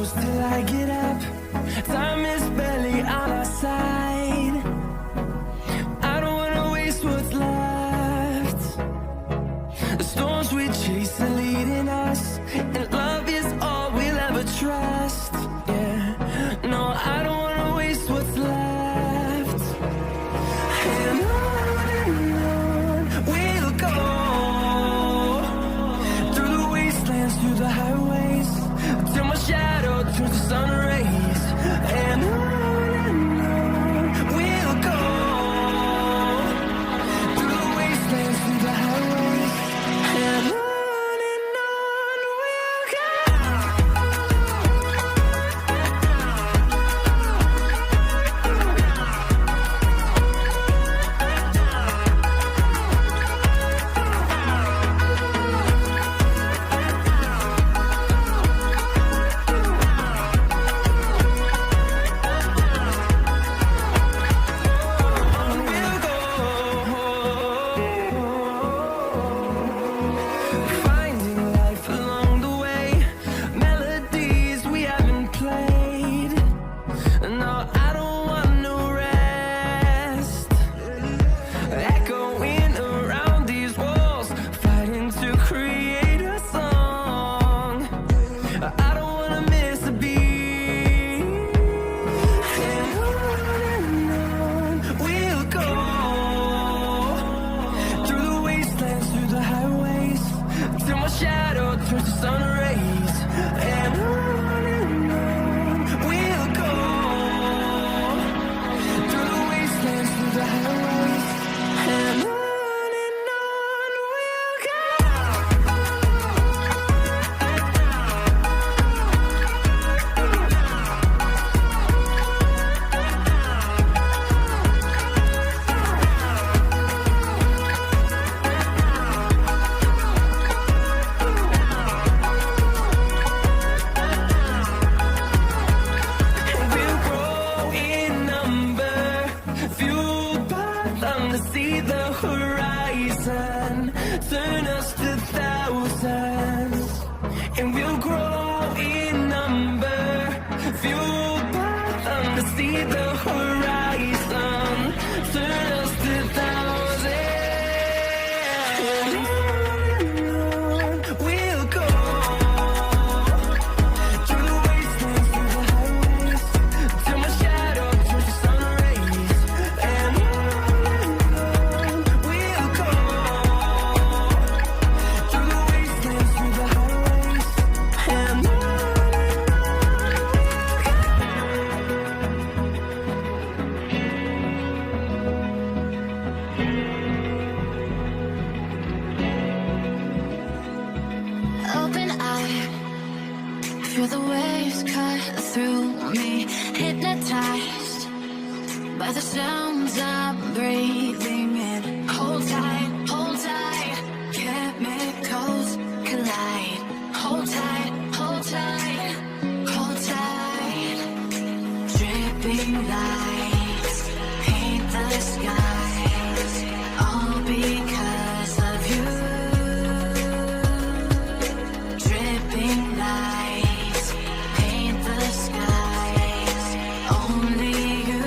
close till I get up. Time is barely on our side. I don't wanna waste what's left. The storms we chase are leading us, and love is all we'll ever trust. Yeah, no, I don't wanna waste what's left. And on we'll go, through the wastelands, through the highways, till my shadow turns to sun rays. And on we'll go, through the wastelands, through the highways, and on we'll go. Finding life along the way, melodies we haven't played. No, I don't want no rest. Echoing around these walls, fighting to create a song. I don't wanna miss a beat. And on we'll go, through the wastelands, through the highways, till my shadow turns to sun rays. And on we'll go, through the wastelands, through the highways, and on we'll go. We'll grow in number, fueled by them to see the horizon, turn us to thousands. And we'll grow in number, fueled by them to see the horizon, turn us to thousands. And on we'll go, through the wastelands, through the highways, till my shadow turns to sun rays. And on we'll go, through the wastelands, through the highways, and on. Open eye, feel the waves cut through me, hypnotized by the sounds I'm breathing in. Hold tight, chemicals collide. Hold tight, hold tight, hold tight. Dripping lights paint the skies, all because of you. Dripping lights paint the skies, only you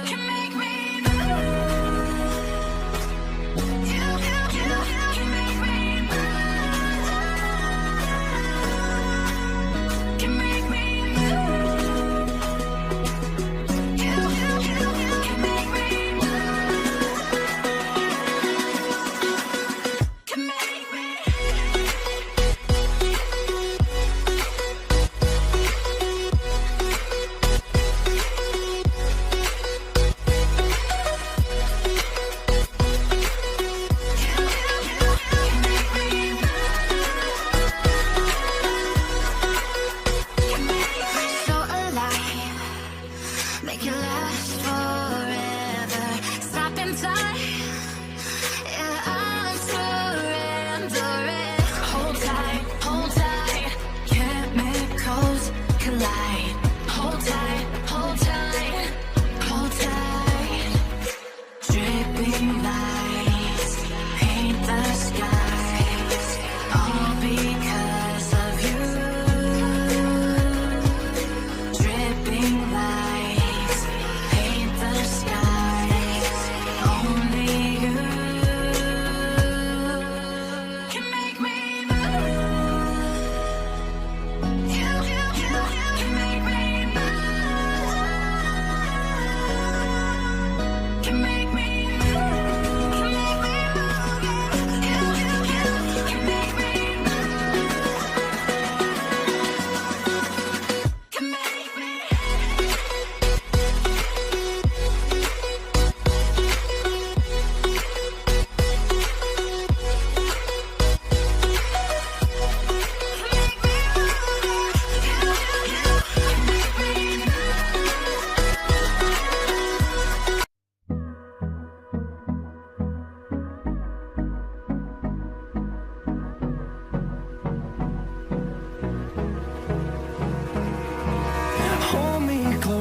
can make me move. You can make me move. Can make me move.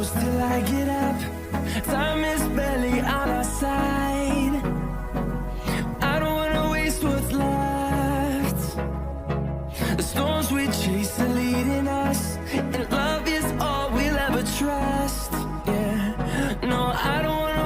close till I get up. Time is barely on our side. I don't wanna waste what's left. The storms we chase.